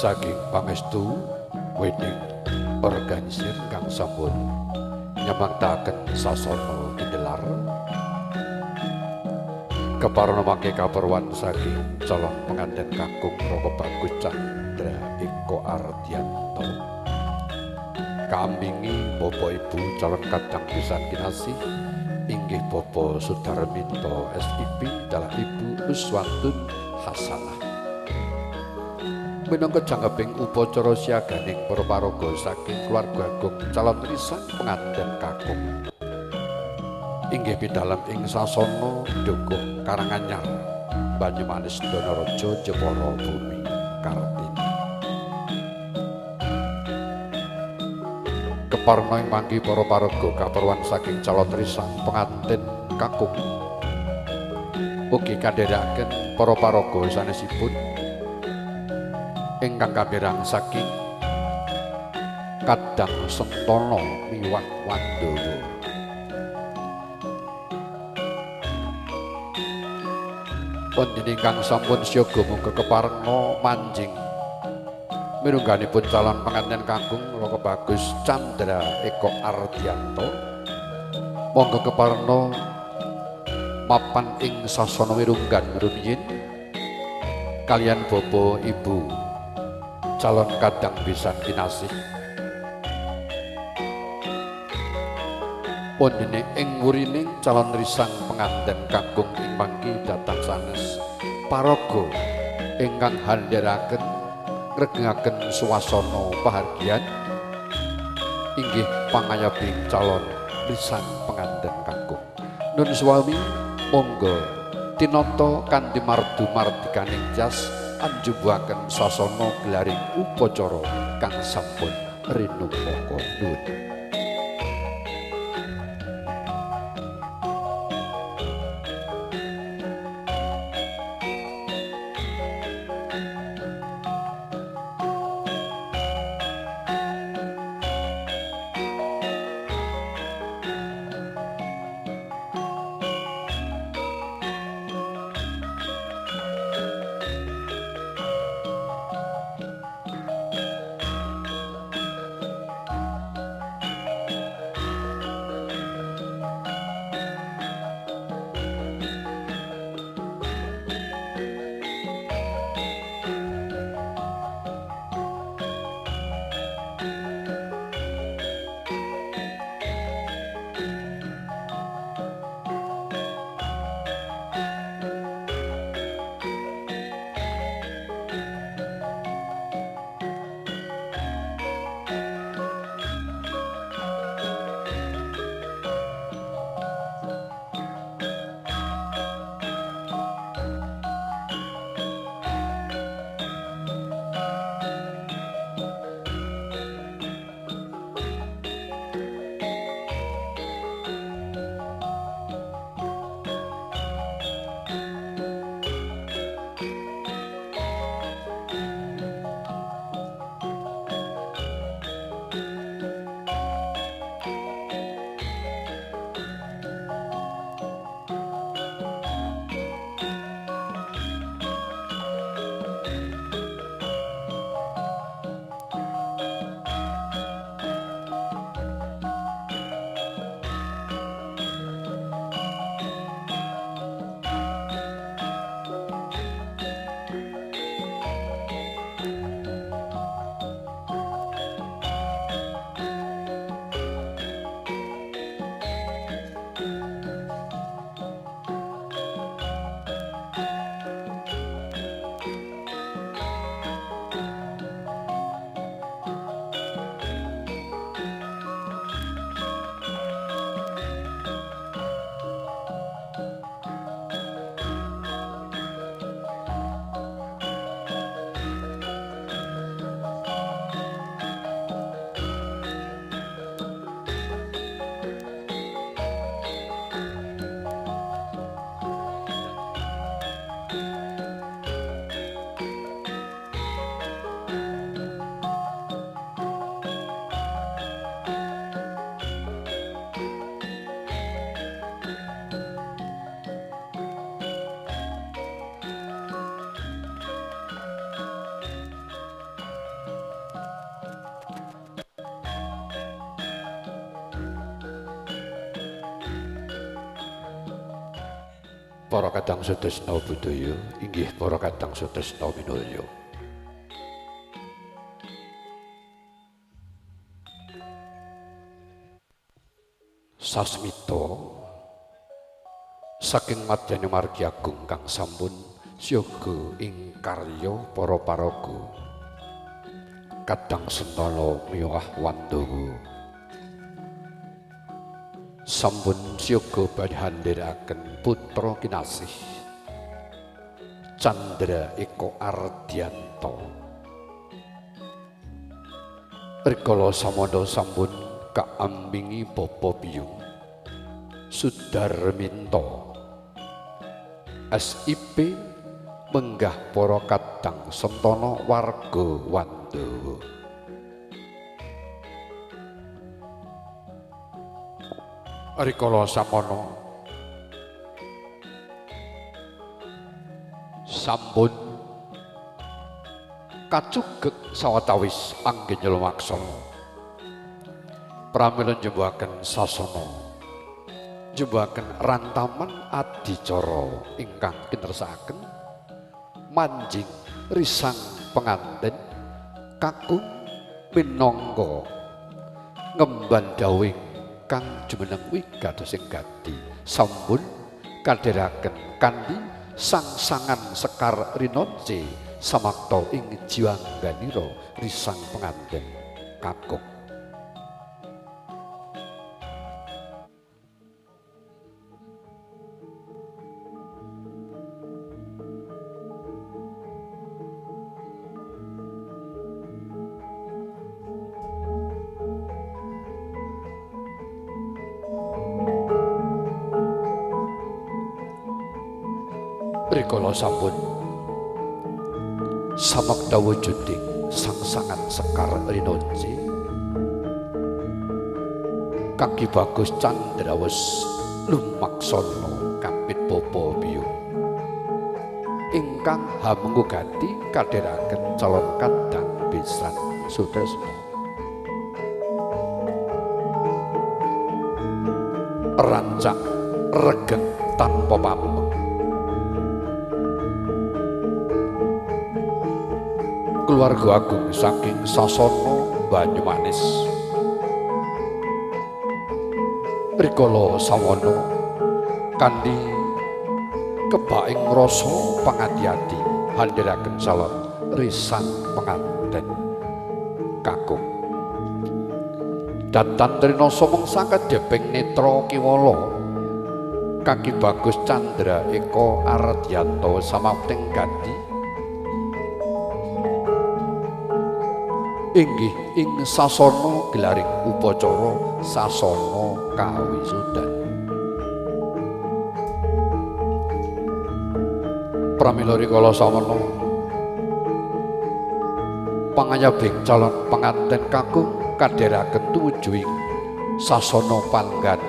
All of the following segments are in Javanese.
saking pangestu wedding organisir kang sampun nyemangtaken sasana kindelar keparana mangke kaperwan saking calon pengantin kakung Raka Bagus Candra Eko Ardianto kambingi Bapak Ibu calon kadang pisan kinasih inggih Bapak Sudarminto SIP dalah Ibu Uswantun Hasanah minangka jangebing upacara siaganing para paraga saking keluarga agung calon risan pengantin kakung inggih pidalem ing sasana dukuh Karanganyar Banyumanis Danaraja Jepara Bumi Kartini keparna ing mangki para paraga kaperwan saking calon risan pengantin kakung ugi kandharaken para paraga sanesipun ingkang kabirang saking Kadang Sentana miwah Wandawa wonten ingkang sampun siaga muga keparengna manjing mirungganipun calon pengantin kakung Raka Bagus Candra Eko Ardianto monggo keparengna mapan ing sasana mirunggan rumiyin kalian Bapak Ibu calon kadang pisan kinasih wondene ing wurining calon risang pengantin kakung ing mangki datang sanes paraga ingkang handharaken ngregengaken suasana pahargyan inggih pangayabing calon risang pengantin kakung nun swami monggo tinata kanthi mardu mardikaning jas anjubaken sasana gelaring upacara kang sampun rinumaka nuwun. Para kadang sutresna budaya inggih para kadang sutresna minulya. Sasmita saking madyaning margi agung kang sampun siyaga ing karya para paraga kadang sentana miwah Wandawa sampun siyaga badhe handhiraken putra kinasih Candra Eko Ardianto rikala samana sampun kaambingi bapa biyung Sudarminto SIP menggah para kadang sentana warga Wandawa. Rikala samana sampun kacugek sawetawis anggen nyelmaksana pramila njembahaken sasana njembahaken rantaman adicara ingkang kinersakaken manjing risang penganten kakung minangka ngemban dawing kang jumeneng wigatos ing gati sampun kadhiraken kanthi sangsangan sekar rinonce samakta ing jiwangganira risang penganten kakung. Rikala sampun samakta wujuding sangsangan sekar rinonce Kaki Bagus Candrawes lumaksana kapit bapa biyung ingkang hamengugati kadhiraken calon kadang besan sutresna rancak regeng tanpa pameng keluarga agung saking sasana Banyumanis rikala sawana kanthi kebaing rasa pangati-ati handhiraken calon risang penganten kakung datan trinasa mangsa kadheping netra kiwala Kaki Bagus Candra Eko Ardianto samapting gati inggih ing sasana gelaring upacara sasana kawisudan pramila rikala samana panganyabing calon penganten kakung kadhiraken tumuju ing sasana panggan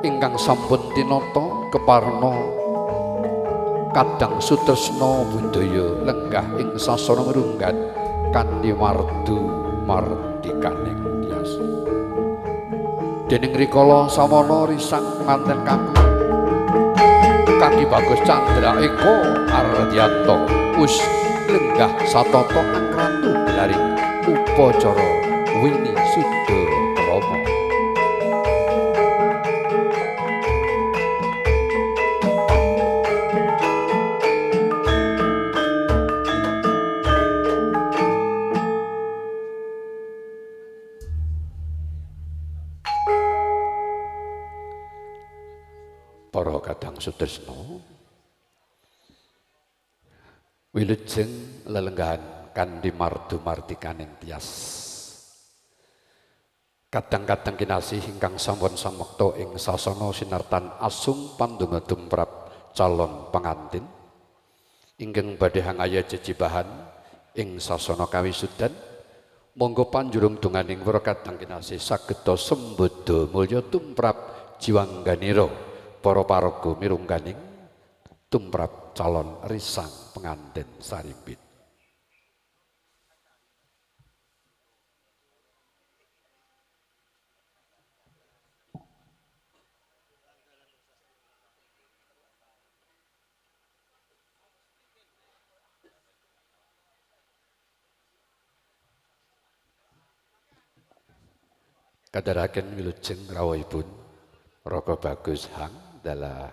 ingkang sampun tinata keparna kadang sutresna budaya lenggah ing sasana ngrunggan kanthi mardu mardikaning tias dening rikala samana risang penganten kakung Kaki Bagus Candra Eko Ardianto wis lenggah satata angkratu gelaring upacara Wini Sudara Rama para kadang sutresna wilujeng lelenggahan kanthi mardu mardikaning tias kadang-kadang kinasih ingkang sampun samekta ing sasana sinartan asung pandonga tumrap calon pengantin ingkang badhe hangaya jejibahan ing sasana kawisudan monggo panjurung donganing para kadang kinasih sageda sembada mulya tumrap jiwangganira para paraga mirungganing tumrap calon risang penganten saripit. Kadaraken wilujeng rawuhipun Raka Bagus Hang dalah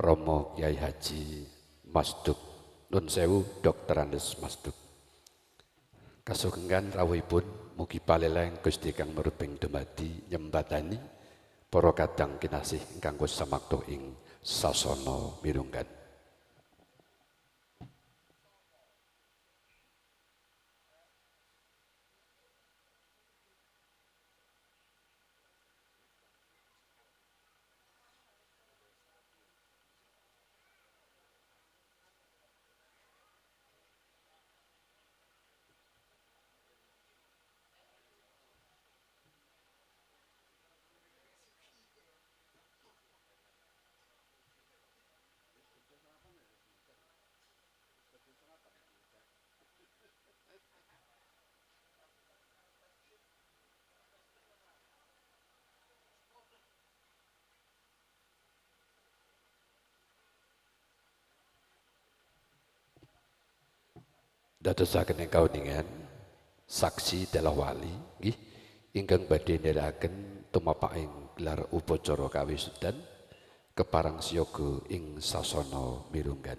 Romo Kyai Haji Masduk Nun Sewu Dr. Andes Masduk. Kasugeng rawuhipun mugi paleleng Gusti Kang meruping dumadi nyembatani para kadang kinasih ingkang samakta ing sasana mirunggan. Dadosaken ingkang kauningan saksi dalah wali nggih ingkang badhe nindakaken tumapaking gelar upacara kawisudan keparang siyaga ing sasana mirunggan.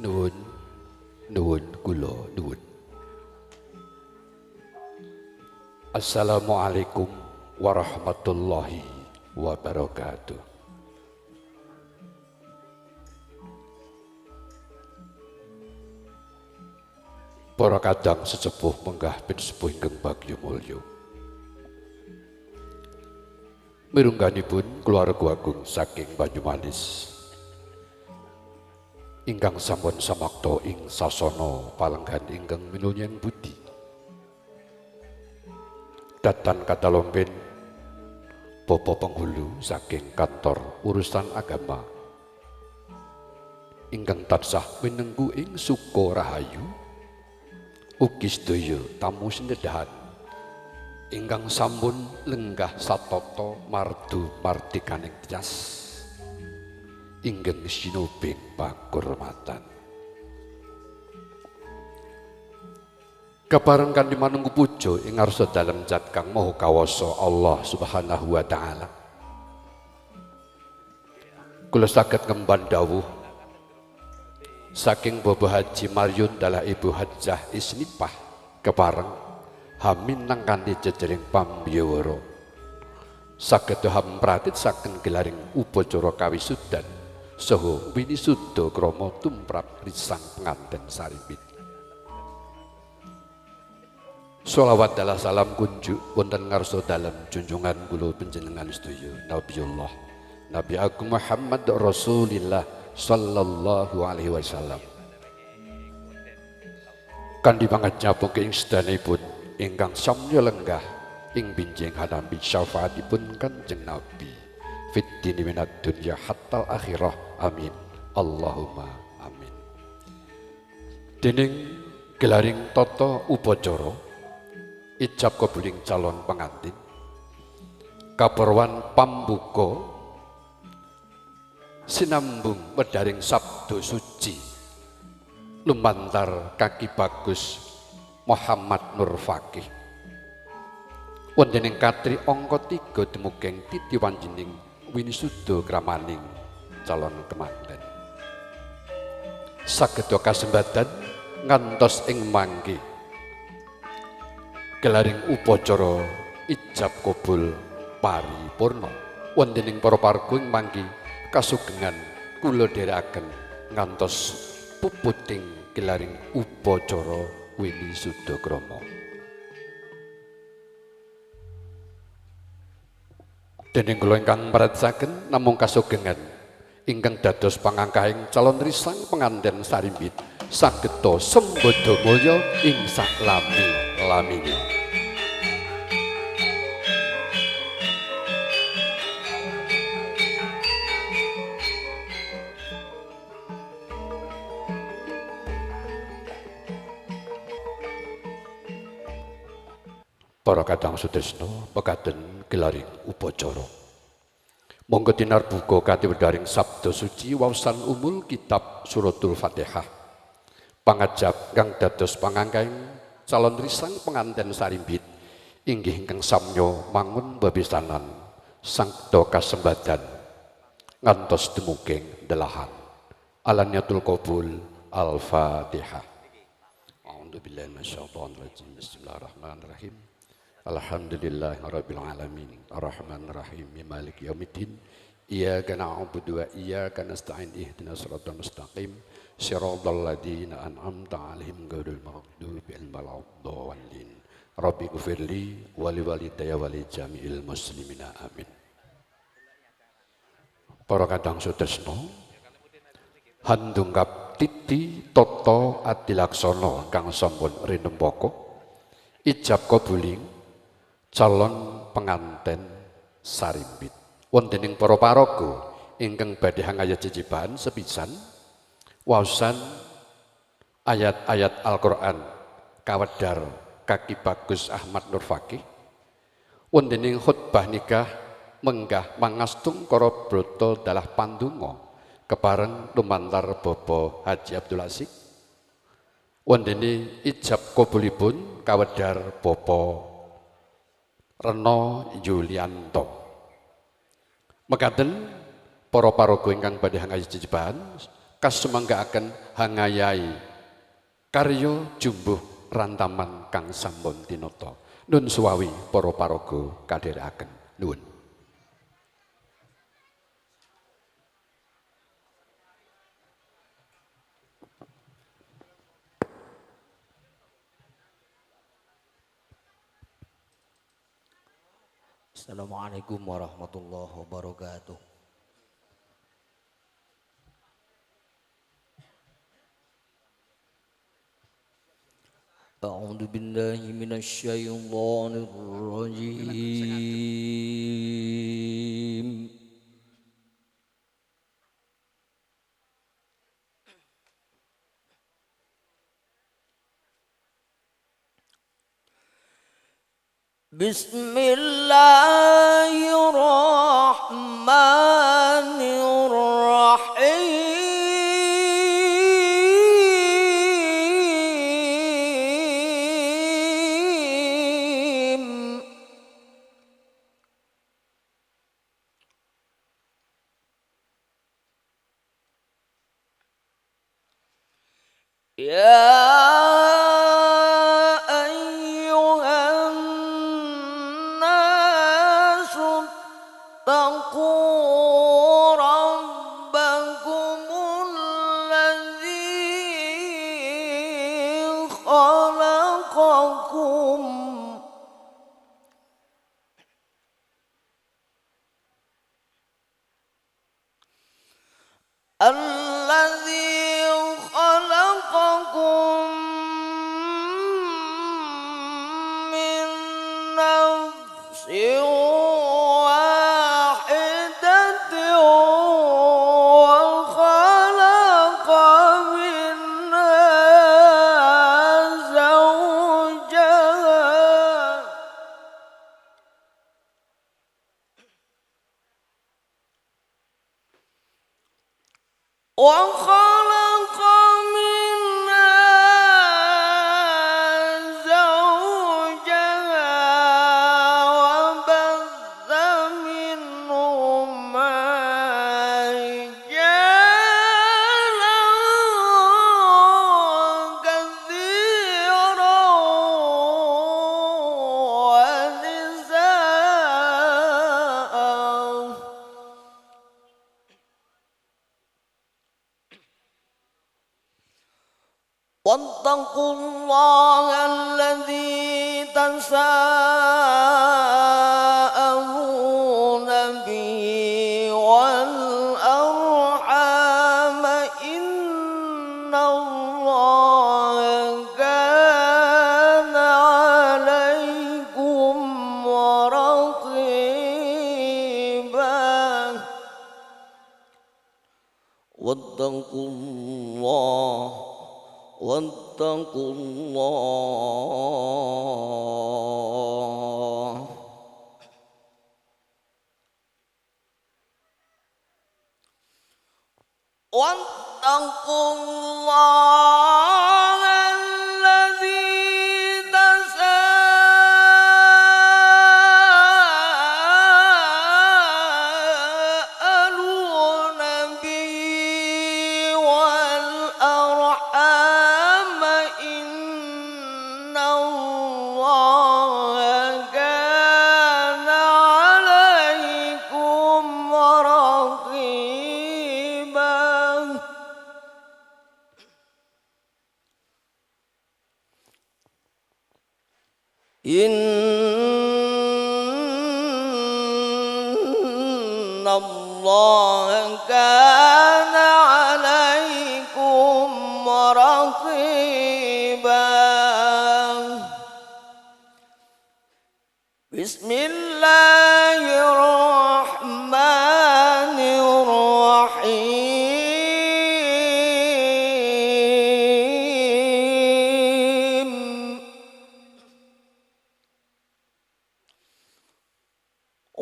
Nuwun Assalamualaikum warahmatullahi wabarakatuh. Para kadang sesepuh menggah bin sepuh ingkang bagya mulya. Mirungganipun keluarga agung saking Banyumanis ingkang sampun samakta ing sasana palenggan ingkang minunyang budi. Datan katalompen Bapak Penghulu saking kantor urusan agama ingkang tansah minengku ing suka rahayu, ugi sedaya tamu sinedahan ingkang sampun lenggah satata mardu mardikaning tias ingkang sinubing pangurmatan. Kabareng kanthi manunggu puja ing ngarsa dalem zat kang maha kawasa Allah Subhanahu wa taala. Kula saged ngemban dawuh saking Bapak Haji Maryun dalah Ibu Hajjah Isnipah kepareng haminang kanthi jejering pambiyawara saged hampratit saking gelaring upacara kawisudan saha winisuda krama tumrap risang penganten sarimbit. Sholawat dalah salam kunjuk wonten ngarsa dalem junjungan kula panjenengan sedaya Nabiullah Nabi Agung Muhammad Rasulillah sallallahu alaihi wasallam. Kanthi pangajapake ing sedanipun ingkang samya lenggah ing binjing hanambi syafaatipun Kanjeng Nabi fid dini minad dunya hatta akhirah, amin Allahumma amin. Dening gelaring tata upacara ijab kabuling calon pengantin kaperwan pambuka sinambung medaring sabda suci lumantar Kaki Bagus Muhammad Nur Fakih wonten ing katri angka 3 dumuging titiwanjining winisuda kramaning calon kemanten saged kasembadan ngantos ing mangke gelaring upacara ijab kabul paripurna wonten ing para parga ing mangke kasugengan kula dherekaken ngantos puputing gelaring upacara winisuda krama. Dening kula ingkang maradsaken namung kasugengan ingkang dados pangangkahing calon risang penganten sarimbit sageta sembada mulya ing saklami-lamine. Para kadang sutresna pekaten gelaring upacara. Monggo tinarbuka katiwedaring sabda suci waosan umul kitab Suratul Fatihah. Pangajap kang dados pangangkahing calon risang penganten sarimbit inggih ingkang samya mangun bebesanan sangta kasembadan ngantos dumuging delahan. Alaniyatul qabul Al-Fatihah. A'udzubillahi minasyaitonir rajim. Bismillahirrahmanirrahim. Alhamdulillahirabbil alamin arrahmanir rahim maliki yaumiddin iyyaka na'budu wa iyyaka nasta'in ihdinas siratal mustaqim siratal ladzina an'amta 'alaihim ghairil maghdubi 'alaihim waladdallin rabbi ighfirli wa liwalidayya wa li jami'il muslimina amin. Para kadang sutresna handungkap titi tata adilaksana kang sampun rinempaka ijab kabuling calon penganten sarimbit wonten ing para paraga ingkang badhe hangaya ciciban sepisan waosan ayat-ayat Al-Qur'an kawedhar Kaki Bagus Ahmad Nur Fakih wonten ing khutbah nikah menggah mangastung kara brata dalah pandonga kepareng lumantar Bapak Haji Abdul Asik wonten ijab kabulipun kawedhar Bapak Reno Yulianto. Mekaten para paraga ingkang badhe hangaya jejebahan kasemanggaaken hangayai karya jumbuh rantaman kang sampun tinata. Nun suwawi para paraga kadherekaken. Nuwun. Assalamualaikum warahmatullahi wabarakatuh. A'udzu billahi minasyaitonir rajim. Bismillahirrahmanirrahim. Ya اتقوا ربكم الذي خلقكم من نفس وخلق منها زوجها وبث منهما رجالا كثيرا ونساء واتقوا الله الذي تساءلون به والأرحام إن الله كان عليكم رقيبا واتقوا الله واتقوا الله واتقوا الله الذي تساءلون به والأرحام إن الله كان عليكم رقيبا إن الله كان عليكم رقيبا بسم الله الرحمن الرحيم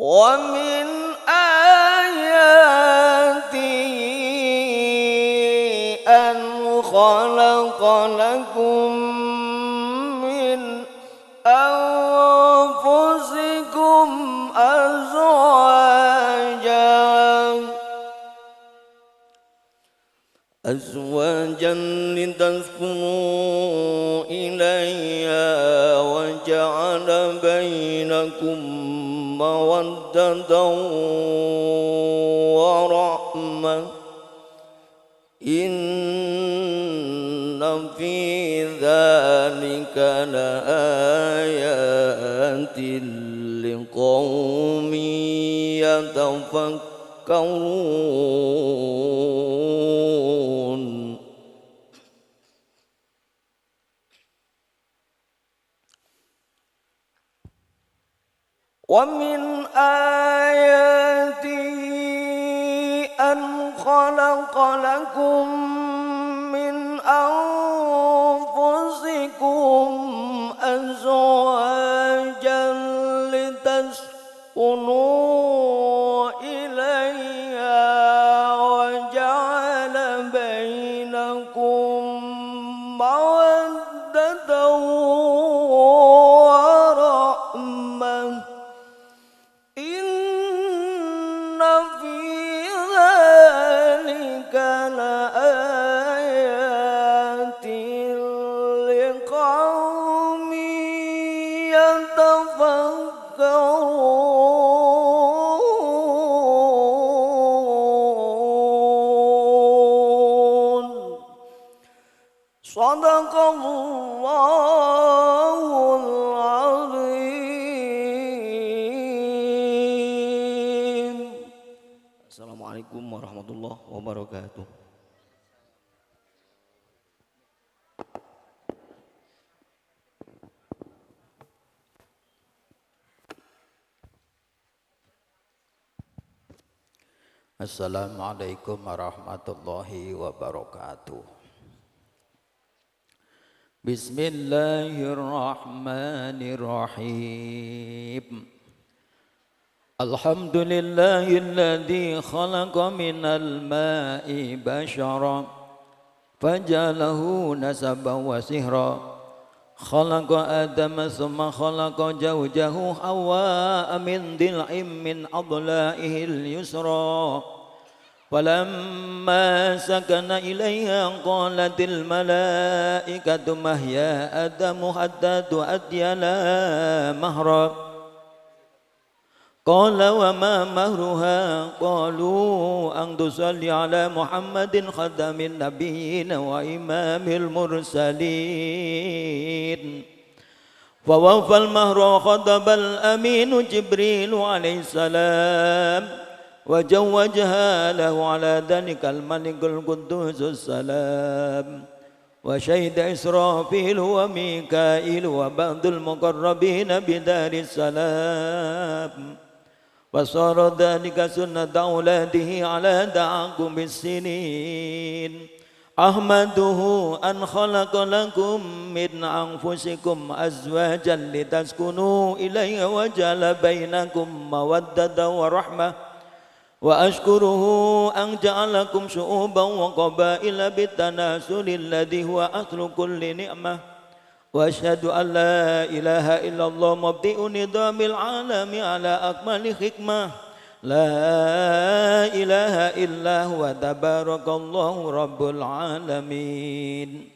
ومن آياته أن خلق لكم من أنفسكم أزواجا لتسكنوا إليها وجعل بينكم مودة ورحمة إن في ذلك لآيات لقوم يتفكرون ومن آياته أن خلق لكم من أنفسكم أزواجا لتسكنوا إليها وجعل بينكم مودة ورحمة إن في ذلك لآيات لقوم يتفكرون صدق الله العظيم. Assalamualaikum warahmatullahi wabarakatuh. Assalamualaikum warahmatullahi wabarakatuh. Bismillahirrahmanirrahim. Alhamdulillahilladzi khalaqa minal ma'i bashara fajalahu nasaban wa sihra. Khalaqa Adama thumma khalaqa zawjahu Hawwa min dil'in min adla'ihil yusra. Falamma sakana ilayha qalatil malaikatu mahya Adamu hatta tu'addiyala mahra. Qala wa ma mahruha qalu an tusalli ala Muhammadin khatamin nabiyyin wa imamil mursalin. Fa wafal mahra khatabal aminu Jibril alaihi salam wa jawwajaha lahu ala dhalikal malikul qudusus salam wa syahida Israfil wa Mikail wa ba'dul muqarrabin bidaris salam. وصار ذلك سنة أولاده على تعاقب السنين. أحمده أن خلق لكم من أنفسكم أزواجا لتسكنوا إليها وجعل بينكم مودة ورحمة. وأشكره أن جعلكم شعوبا وقبائل بالتناسل الذي هو أصل كل نعمة. وأشهد أن لا إله إلا الله مبدئ نظام العالم على أكمل حكمة. لا إله إلا هو تبارك الله رب العالمين.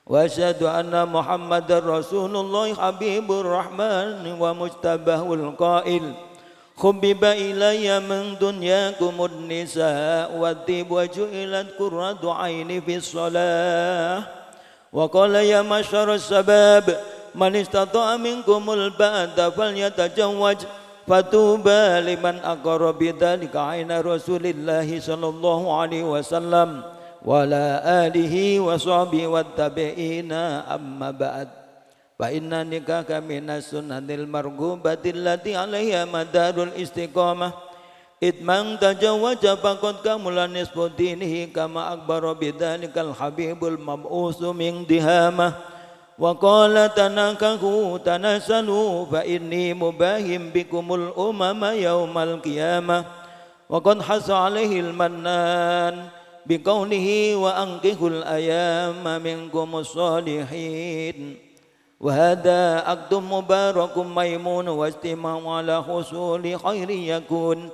وأشهد أن محمد رسول الله حبيب الرحمن ومجتباه القائل حبب إلي من دنياكم النساء والطيب وجعلت قرة عيني في الصلاة. وقال يا معشر الشباب من استطاع منكم الباءة فليتزوج فطوبى لمن أقر بذلك عين رسول الله صلى الله عليه وسلم وعلى آله وصحبه والتابعين. أما بعد فإن النكاح من السنن المرغوبة التي عليها مدار الاستقامة. إتمن تزوج فقد كمل نصف دينه كما أخبر بذلك الحبيب المبعوث من دهامة. وقال تناكحوا تناسلوا فإني مباهم بكم الأمم يوم القيامة. وقد حث عليه المنان بقوله وأنكحوا الأيام منكم الصالحين. وهذا عقد مبارك ميمون واجتماع على حصول خير يكون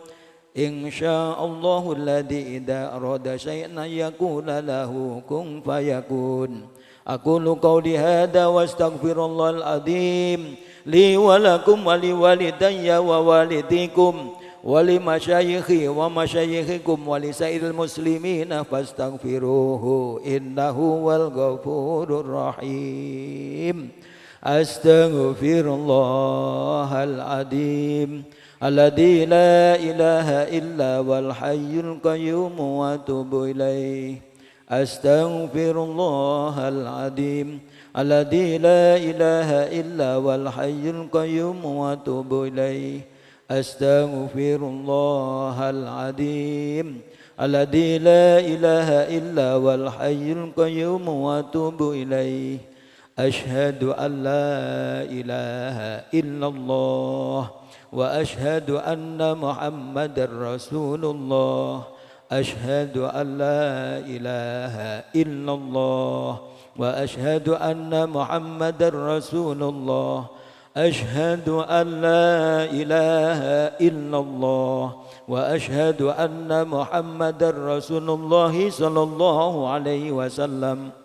إن شاء الله الذي إذا أراد شيئا يقول له كن فيكون. أقول قولي هذا واستغفر الله العظيم لي ولكم ولوالدي ووالديكم ولمشايخي ومشايخكم ولسائر المسلمين فاستغفروه إنه هو الغفور الرحيم أستغفر الله العظيم الذي لا إله إلا هو الحي القيوم وأتوب إليه أستغفر الله العظيم الذي لا إله إلا هو الحي القيوم وأتوب إليه أستغفر الله العظيم الذي لا إله إلا هو الحي القيوم وأتوب إليه أشهد أن لا إله إلا الله وأشهد أن محمد رسول الله أشهد أن لا إله إلا الله وأشهد أن محمد رسول الله أشهد أن لا إله إلا الله وأشهد أن محمد رسول الله صلى الله عليه وسلم.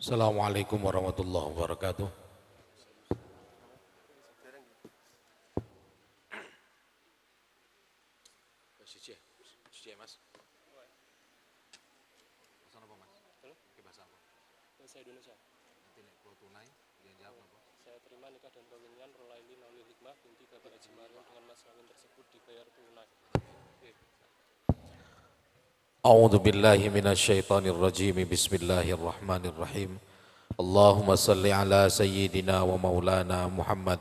Assalamualaikum warahmatullahi wabarakatuh. Bahasa Indonesia. Saya terima nikah dan kawinnya Rulaili Naulil Hikmah binti Bapak Haji Maryam dengan mas kawin tersebut dibayar tunai. A'udzu billahi minasyaitonir rajim. Bismillahirrahmanirrahim. Allahumma salli ala sayyidina wa maulana Muhammad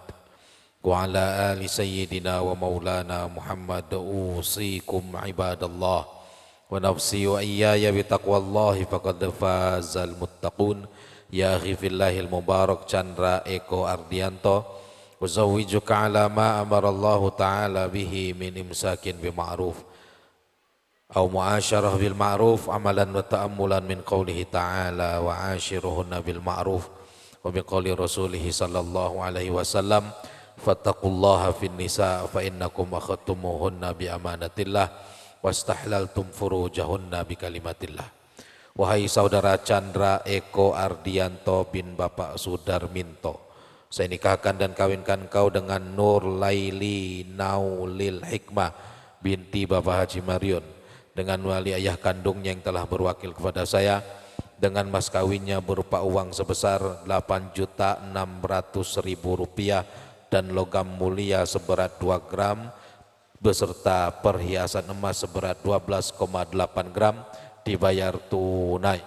wa ala ali sayyidina wa maulana Muhammad. Usikum ibadallah wa nafsi wa iyaya bitaqwallahi faqad fazal muttaqun. Ya akhi fillahil mubarak Chandra Eko Ardianto, uzawwijuka ala ma amarallahu ta'ala bihi min imsakin bima'ruf aw mu'asyarah bil ma'ruf amalan wa ta'ammulan min qawlihi ta'ala wa ashiruhunna bil ma'ruf wa min qawli rasulih sallallahu alaihi wasallam fattaqullaha fin nisa fa innakum akhadtumuhunna bi amanatillah wastahlaltum furujahunna bi kalimatillah. Wahai saudara Chandra Eko Ardianto bin Bapak Sudarminto, saya nikahkan dan kawinkan kau dengan Nur Laili Naulil Hikmah binti Bapak Haji Maryun dengan wali ayah kandungnya yang telah berwakil kepada saya dengan mas kawinnya berupa uang sebesar 8.600.000 rupiah dan logam mulia seberat 2 gram beserta perhiasan emas seberat 12,8 gram dibayar tunai.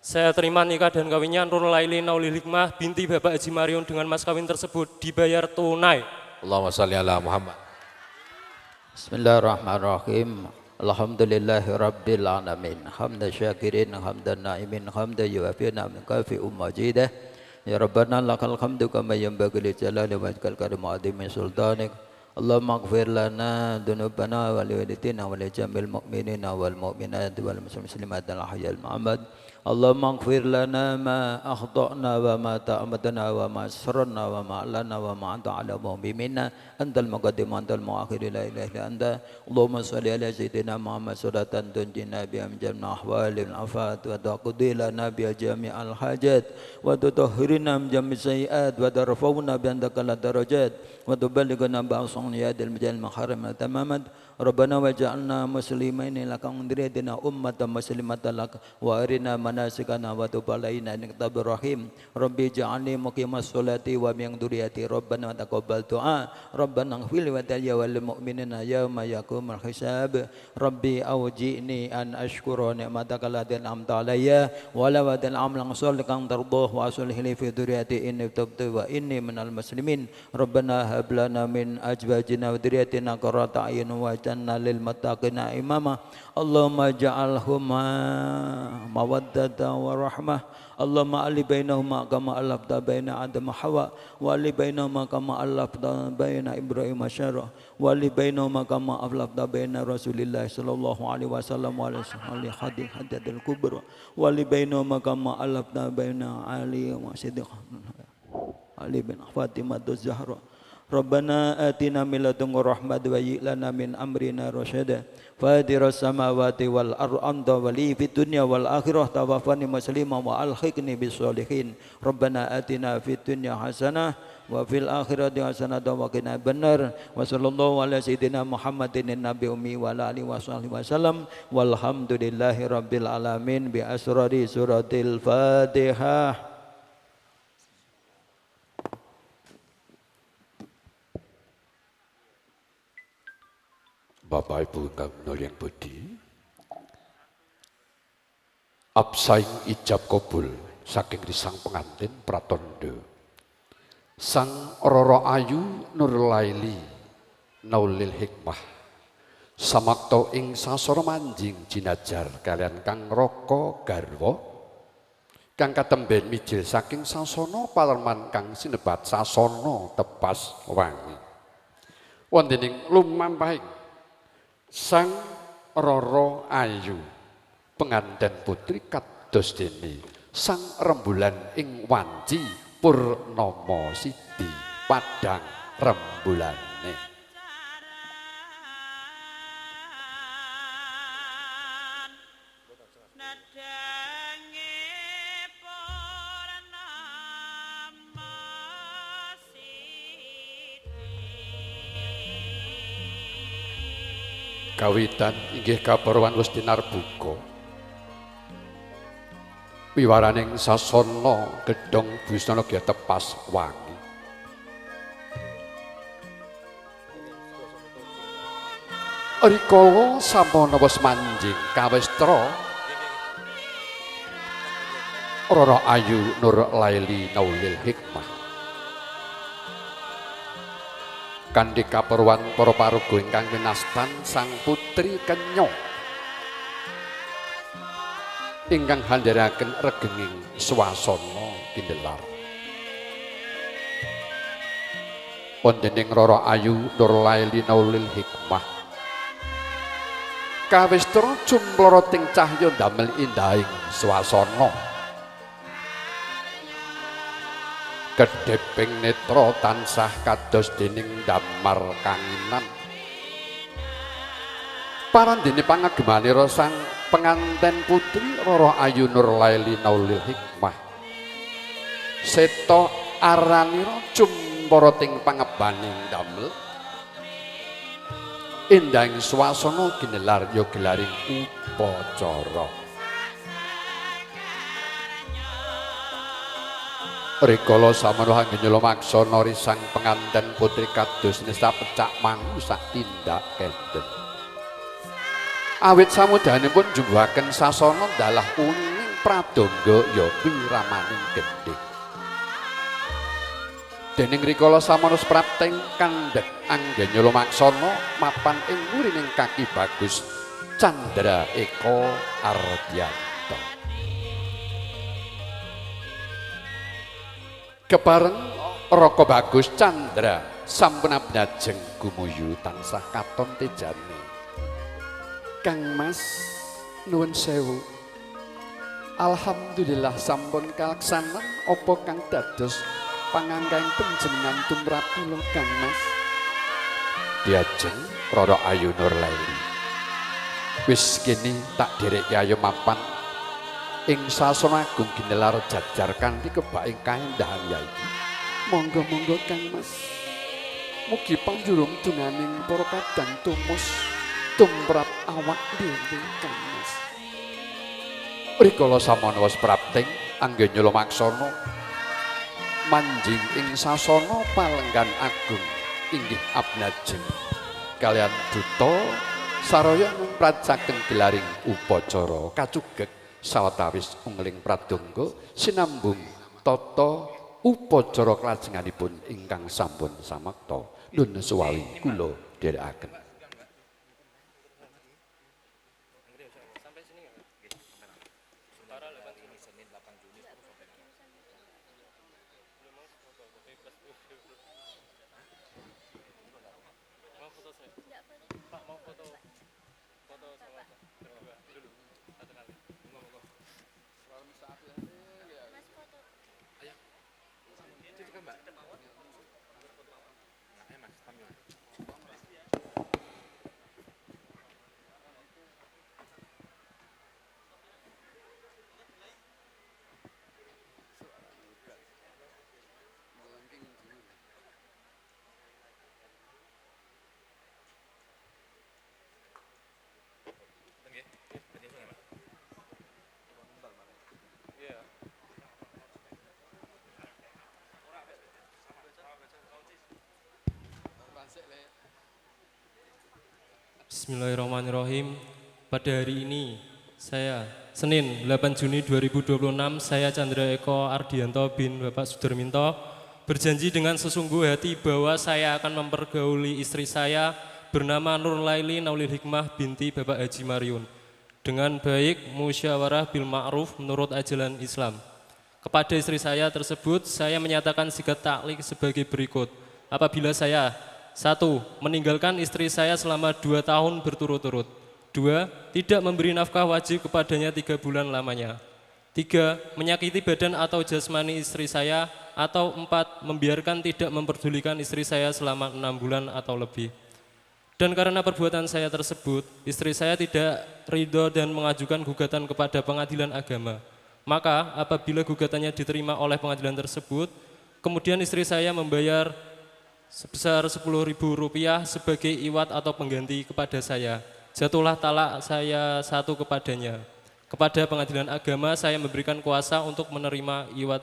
Saya terima nikah dan kawinnya Rulaili Naulil Hikmah binti Bapak Haji Maryam dengan mas kawin tersebut dibayar tunai. Allahumma shalli ala Muhammad. Bismillahirrahmanirrahim. Alhamdulillahi rabbil alamin. Hamdan syakirin, hamdan na'imin, hamdan yuafi na'min kafi majidah. Ya Rabbana lakal hamdu kama yanbaghi li jalali wajhikal karim wa adhimi sultanik. Allahumma ighfir lana dhunubana wa liwalidatina wa li jamil mu'minina wal mu'minat wal muslimat al ahya'il Muhammad. Allahumma ighfir lana ma akhta'na wa ma ta'amadna wa ma asrarna wa ma a'lana wa ma anta alamu bimina antal muqaddim antal muakhir la ilaha illa anta. Allahumma shalli ala sayyidina Muhammad suratan tunjina bi amjamna ahwalil afat wa taqdi lana bi jami'al hajat wa tutahhirina min jami' sayiat wa tarfa'una bi andaka la darajat wa tuballighuna ba'san yadil majal maharim tamamat. Rabbana waj'alna muslimaini laka wa dhurriyyatina ummatan muslimatan lak wa arina manasikana wa tub alaina innaka tawwabur rahim. Rabbi ij'alni muqimas sholati wa min dhurriyyati Rabbana taqabbal du'a. Rabbana ighfir li wa lil mu'minina yauma yaqumul hisab. Rabbi awji'ni an ashkura ni'mataka allati an'amta alayya wa la wadal amlan shalihan tardah wa aslih li fi dhurriyyati inni tubtu wa inni minal muslimin. Rabbana hab lana min azwajina wa dhurriyyatina qurrata a'yun wa janna lil muttaqina imama. Allahumma ja'alhuma mawaddatan wa rahmah. Allahumma ali bainahuma kama alafta baina Adam wa Hawa wa ali bainahuma kama alafta baina Ibrahim wa Syarah wa ali bainahuma kama alafta baina Rasulillah sallallahu alaihi wasallam wa alihi hadiyatul kubra wa ali bainahuma kama alafta baina Ali wa Siddiq Ali bin Fatimah az-Zahra. Rabbana atina min ladunka rahmah wa hayyi lana min amrina rasyada. Fatiras samawati wal ardi anta wali fid dunya wal akhirah tawaffani musliman wa alhiqni bis solihin. Rabbana atina fid dunya hasanah wa fil akhirati hasanah wa qina adzabannar. Wa sallallahu ala sayyidina Muhammadin nabi ummi wa ala alihi wasallam. Walhamdulillahi rabbil alamin bi asrari suratil Fatihah. Bapak Ibu ingkang minulya budi, absaing ijab kabul saking risang pengantin pratandha Sang Rara Ayu Nur Laili Naulil Hikmah samakta ing sasara manjing jinajar kalian Kang Raka garwa kang katemben mijil saking sasana palerman kang sinebat sasana tepas wangi wonten ing lumampahing Sang Rara Ayu penganten putri kados dene sang rembulan ing wanci purnama sidi padang rembulane kawitan inggih kaperwan wis tinarbuka wiwaraning sasana gedhong busana gya tepas wangi rikala sampun wis manjing kawestra Rara Ayu Nur Laili Naulil Hikmah kanthi kaperwan para paraga ingkang winastan sang putri kenya ingkang handharaken regenging swasana kindelar wonten ing Rara Ayu Nur Laili Naulil Hikmah kawestra jumploroting cahya damel indahing swasana kedheping netra tansah kados dening damar kanginan parandene pangagemanira sang penganten putri Rara Ayu Nur Laili Naulil Hikmah seta aranira cumparating pangebaning damel indahing swasana ginelar ya gelaring upacara rikala samana hanggenya maksana risang penganten putri kados nesta pecak mangu sak tindak kenten awit samudahanipun jumbuhaken sasana dalah uning pradangga ya wiramaning gedhe dening rikala samana prapting kandhek anggenya maksana mapan ing ngurining kaki bagus Candra Eka Ardianto kepareng Raka Bagus Candra sampun abnajeng gumuyu tansah katon tejane Kang Mas nuwun sewu alhamdulillah sampun kalaksanan apa kang dados pangangkang panjenengan tumrap kula Kang Mas diajeng Rara Ayu Nur Laili wis kene tak dereki ayo mapan ing sasana agung ginelar jajar kanthi kebaking kaendahan yaiki monggo-monggo Kang Mas mugi panjurung dunganing para kadang tumus tumrap awak dhewe Kang Mas rikala samana wis prapting anggenya maksana manjing ing sasana palenggan agung inggih abnajeng kalian duta saraya numpracaken gelaring upacara kacugek sawetawis ungling pradonga sinambung tata upacara klajenganipun ingkang sampun samakta nun suwawi kula dherekaken Bismillahirrahmanirrahim. Pada hari ini, saya Senin 8 Juni 2026, saya Chandra Eko Ardianto bin Bapak Sudarminto berjanji dengan sesungguh hati bahwa saya akan mempergauli istri saya bernama Nur Laili Naulil Hikmah binti Bapak Haji Mariun dengan baik, musyawarah bil ma'ruf menurut ajaran Islam. Kepada istri saya tersebut, saya menyatakan sigat taklik sebagai berikut. Apabila saya 1. Meninggalkan istri saya selama 2 tahun berturut-turut. 2. Tidak memberi nafkah wajib kepadanya 3 bulan lamanya. 3. Menyakiti badan atau jasmani istri saya. Atau 4. Membiarkan tidak memperdulikan istri saya selama 6 bulan atau lebih. Dan karena perbuatan saya tersebut, istri saya tidak ridho dan mengajukan gugatan kepada pengadilan agama. Maka apabila gugatannya diterima oleh pengadilan tersebut, kemudian istri saya membayar sebesar Rp10.000 sebagai iwat atau pengganti kepada saya. Jatuhlah talak saya 1 kepadanya. Kepada pengadilan agama saya memberikan kuasa untuk menerima iwat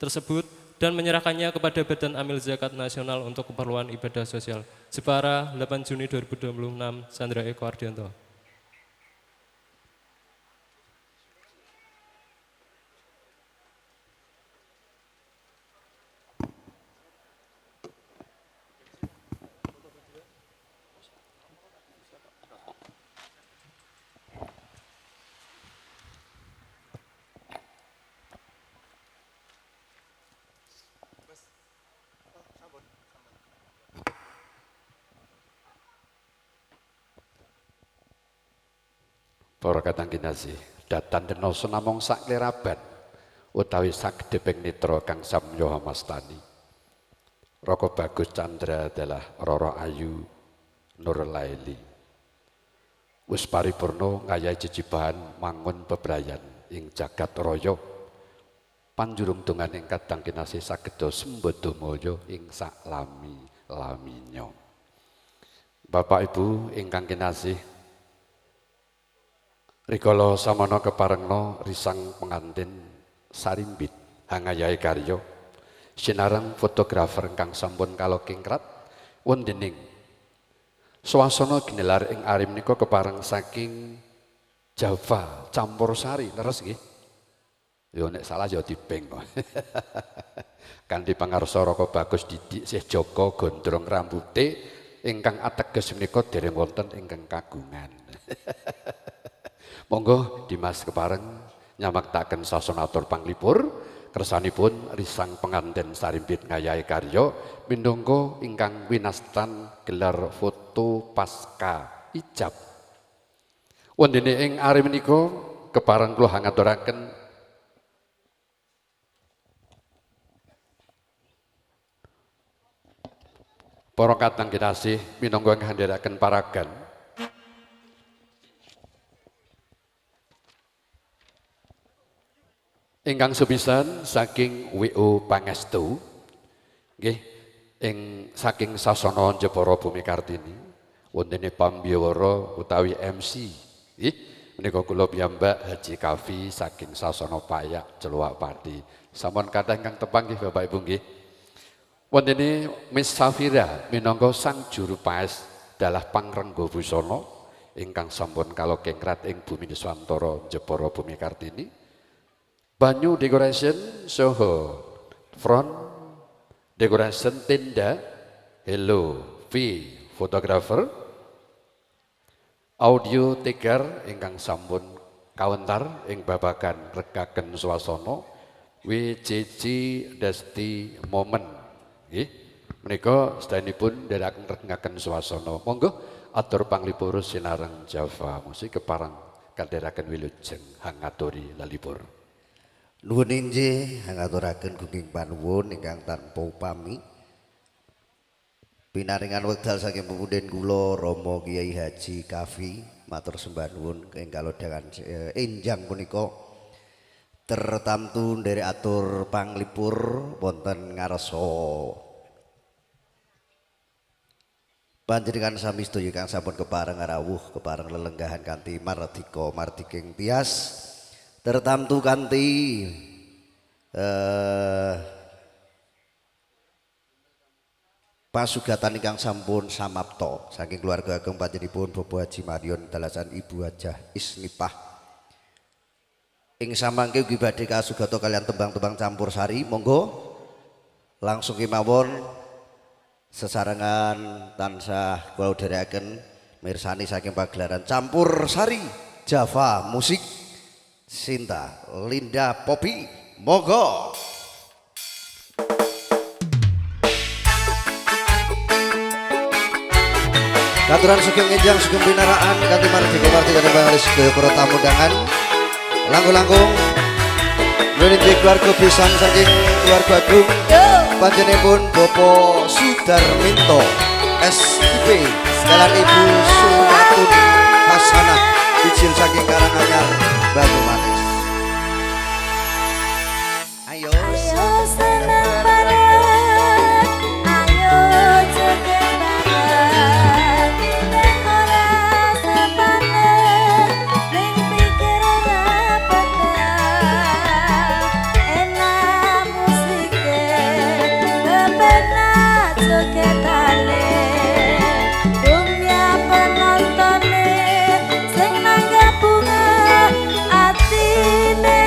tersebut dan menyerahkannya kepada Badan Amil Zakat Nasional untuk keperluan ibadah sosial. Jepara 8 Juni 2026, Chandra Eko Ardianto. Para kadang kinasih, datan denoso namung sak kleraban utawi sak deping nitra kang samya mastani. Raka Bagus Chandra adalah Roro Ayu Nur Laili. Wis paripurna ngayahi jejibahan mangun bebrayan ing jagat raya. Panjurung dongan ing kadang kinasih sageda sembadamaya ing sak lami-laminya. Bapak Ibu ingkang kinasih, rikala samana keparengna risang pengantin sarimbit hangayahi karya sinareng fotografer ingkang sampun kalokingkrat wondening swasana ginelar ing arim nika kepareng saking Java campur sari leres nggih. Yo nek salah ya diping kok. Kanthi pangarsa Raka Bagus Didik Sih Joko gondrong rambute ingkang ateges menika dereng wonten ingkang kagungan. Monggo Dimas kepareng nyamaktaken sasonatur panglipur kersanipun risang penganten sarimbit ngayahi karya minangka ingkang winastan gelar foto pasca ijab. Wondene ing ari menika kepareng kula ngaturaken para kadang kinasih minangka ngandharaken paragan ingkang sepisan saking WO Pangestu nggih ing saking sasana Jepara Bumi Kartini wontene pambiwara utawi MC nggih menika kula piyambak Haji Kafi saking sasana Payak Celuak Pati sampun kathah ingkang tepang nggih Bapak Ibu nggih wontene Miss Safira minangka sang juru paes dalah pangrengga busana ingkang sampun kalokengrat ing Bumi Nuswantara Jepara Bumi Kartini. Banyu decoration soho front decoration tenda hello V fotografer audio tegar ingkang sampun kawentar ing babagan regaken swasana WCC Desti Momen nggih menika sedanipun ndherekaken regaken swasana monggo atur panglipur sinareng Java musik kepareng kandharaken wilujeng hangaturi lalipur. Nuwun inggih ngaturaken gunging panuwun ingkang tanpa upami. Pinaringan wekdal saking pepundhen kula Rama Kiai Haji Kafi matur sembah nuwun ing kalodhangan enjang punika tertamtu nderek atur panglipur wonten ngarsa panjenengan sami sedaya kang sampun kepareng rawuh kepareng lelenggahan kanthi mardika mardiking tias tertamtu kanthi pasugatan ingkang sampun samapta saking keluarga ageng panjenenganipun Bapak Haji Marion dalasan Ibu Hajah Isnipah. Ing samangke ugi badhe kasugata kalian tembang-tembang campursari. Monggo langsung kemawon sesarengan tansah kula dherekaken mirsani saking pagelaran campursari Java Musik Sinta Linda Poppy. Monggo. Katuran sugeng enjang sugeng binaraan kanthi mardika mardika pangalis sedaya para tamu undangan. Langkung-langkung menika keluarga pisan saking keluarga agung panjenenganipun Bapak Sudarminto SIP dalan Ibu Sumatun Hasanah ijin saking Karanganyar Banyumanik. Ayo senang bareng, ayo joget bareng, nek ora sepanen, ning pikir ora peteng, enak musike, kepenak jogetane, dunia penontonne, sing nanggap bunga atine.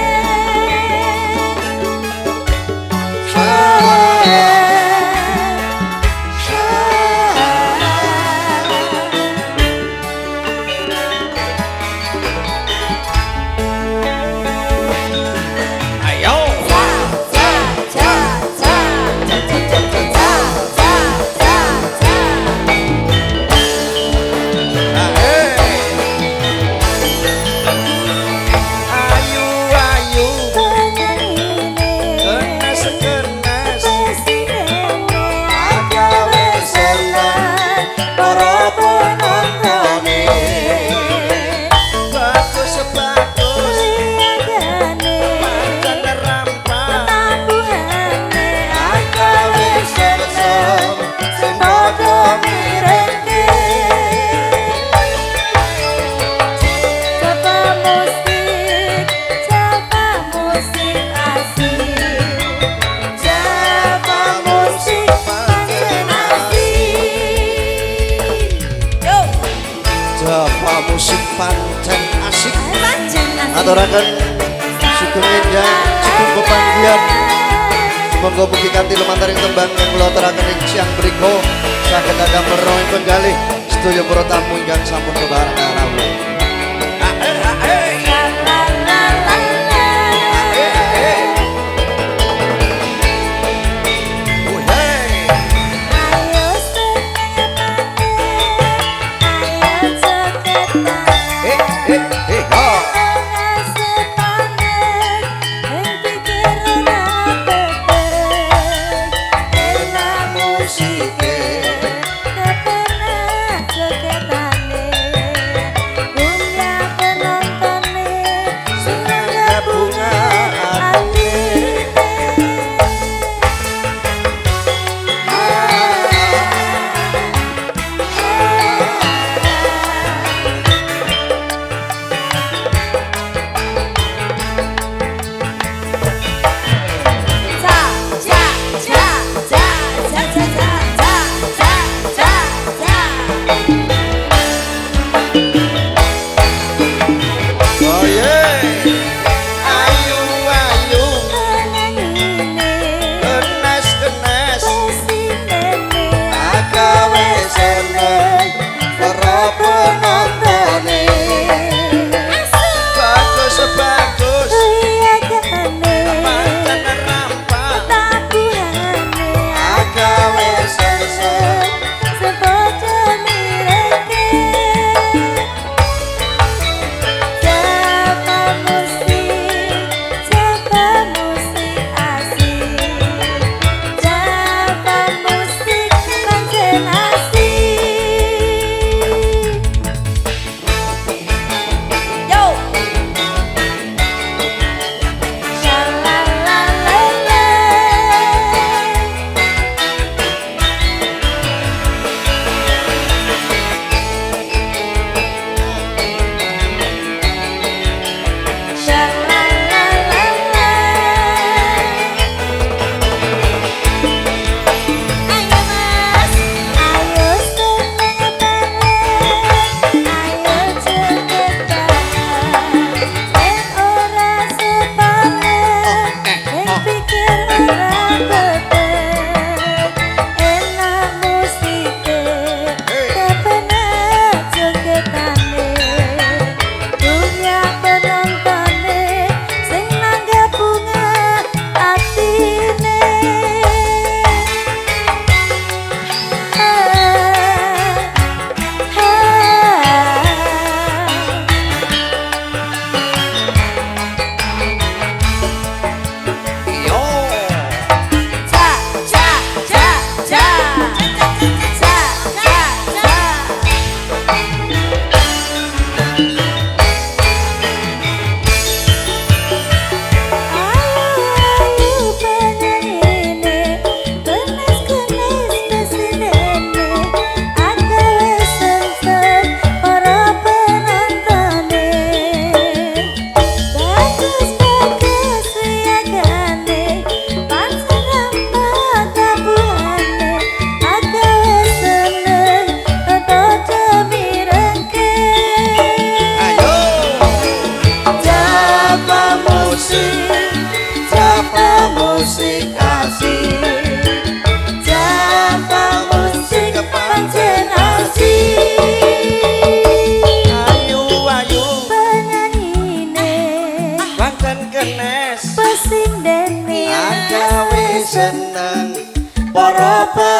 Musik pancen asik aturaken sugeng enjang sugeng pepanggihan monggo mugi kanthi lumantaring tembang yang kula aturaken ing siang mriku saged kadang menawi penggalih sedaya para tamu ingkang sampun kebarengan rawuh.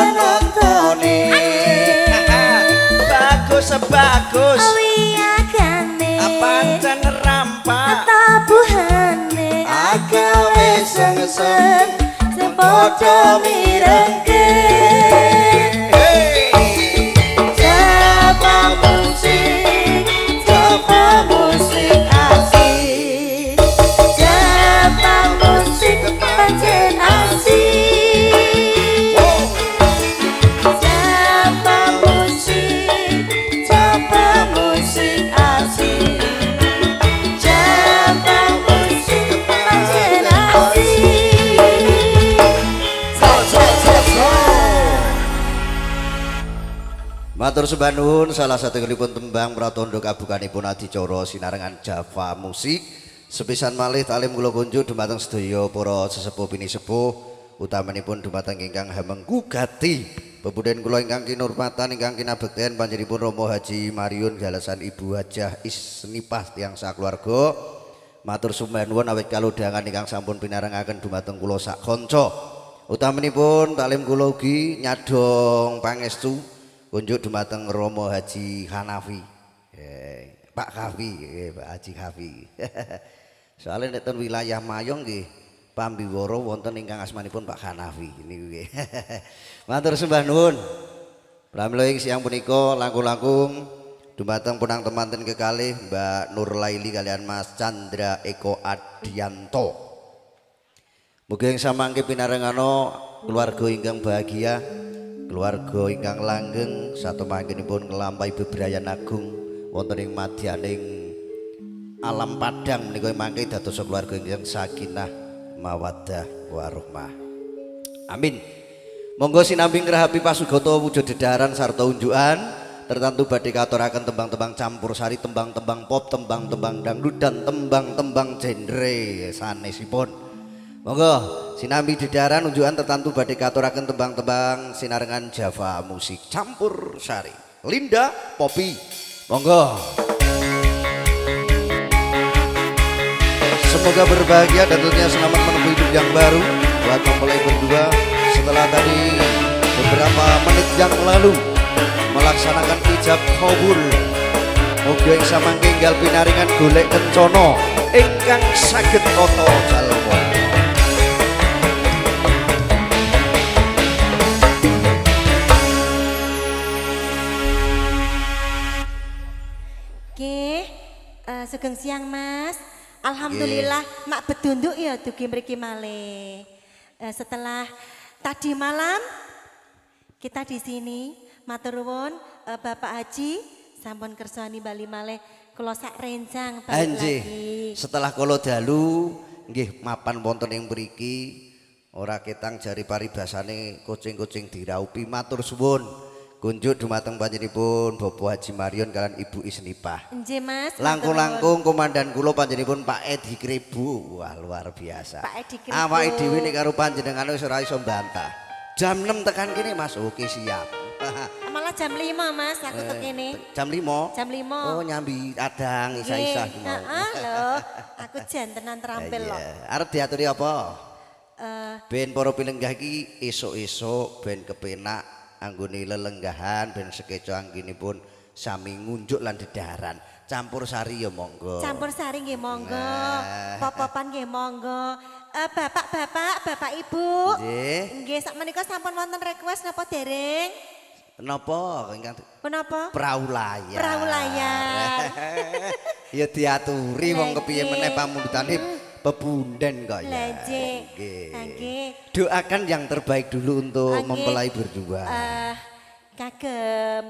penontone. Bagus. Wiyagane Pancen rampak tabuhane agawe sengsem sing padha mirengke. Japa musik asik. Japa musik pancen asik. Japa musik asik. Japa musik pancen asik. Matur sembah nuwun salah satu kelipun tembang pratandha kabukanipun adicara sinarengan Java Musik. Sepisan malih talim kula kunjuk dumateng sedaya para sesepuh pinisepuh utamanipun dumateng ingkang hamenggugati bebuden kula ingkang kinurmatan ingkang kinabekten panjenenganipun Romo Haji Mariun galesan Ibu Hajah Isnipah tiyang sakeluarga. Matur sembah nuwun awit kalodhangan ingkang sampun pinarengaken dumateng kula sak kanca. Utamanipun talim kula ugi nyadong pangestu kunjuk dumateng Romo Haji Hanafi, Pak Kafi, Pak Haji Kafi. Soalnya nek ten wilayah Mayong nggih pambiwara wonten ingkang asmanipun Pak Hanafi niku nggih. Matur sembah nuwun. Pramila ing siang punika langkung-langkung dumateng punang temanten kekalih Mbak Nur Laili kalian Mas Chandra Eko Adianto. Mugi ing samangke pinarengana keluarga ingkang bahagia. Keluarga ingkang langgeng satemangkenipun nglampahi bebrayan agung wonten ing madyaning alam padang menika mangke dados keluarga ingkang sakinah mawaddah warahmah. Amin. Monggo sinambi ngrahapi pasugata wujud dedaran sarta unjukan tertentu badhe katuraken tembang-tembang campursari, tembang-tembang pop, tembang-tembang dangdut dan tembang-tembang genre sanesipun. Monggo sinambi dedaran unjukan tertentu badhe katuraken tembang-tembang sinarengan Java Musik campursari. Linda Popi. Monggo. Semoga berbahagia dan tentunya selamat menempuh hidup yang baru buat mempelai berdua setelah tadi beberapa menit yang lalu melaksanakan ijab kabul. Mugi ing samangke enggal pinaringan golek kencana ingkang saged tata jalma. Sugeng siang Mas. Alhamdulillah mak bedunduk ya dugi mriki malih. Setelah tadi malam kita di sini matur nuwun Bapak Haji sampun kersani bali malih kula sak renjang balik lagi. Setelah kula dalu nggih mapan wonten ing mriki ora ketang jari paribasane kucing-kucing diraupi. Matur suwun. Kunjuk dumateng panjenenganipun Bapak Haji Marion kalian Ibu Isnipah. Nggih Mas. Langkung-langkung komandan kula panjenenganipun Pak Edi Kribu. Wah luar biasa. Pak Edi Kribu. Awake dhewe nek karo panjenengan wis ora iso mbantah. Jam 6 tekan kene Mas. Oke siap. Malah jam 5 Mas aku tek kene. Jam 5. Jam 5. Oh nyambi adang isa-isa ki mau. Heeh lho. Aku jan tenan terampil lho. Arep diaturi apa? Ben para pilenggah iki esuk-esuk ben kepenak anggone lelenggahan ben sekeca anggenipun sami ngunjuk lan dedaran. Campur sari ya monggo. Campur sari nggih monggo. Pop-popan nggih monggo. Bapak Ibu. Nggih. Nggih sakmenika sampun wonten request napa dereng? Napa ingkang Menapa? Perahu layar. Perahu layar. Ya diaturi wong kepiye meneh pamundutane pebunden kok ya. Nggih. Doakan yang terbaik dulu untuk mempelai berdua. Kagem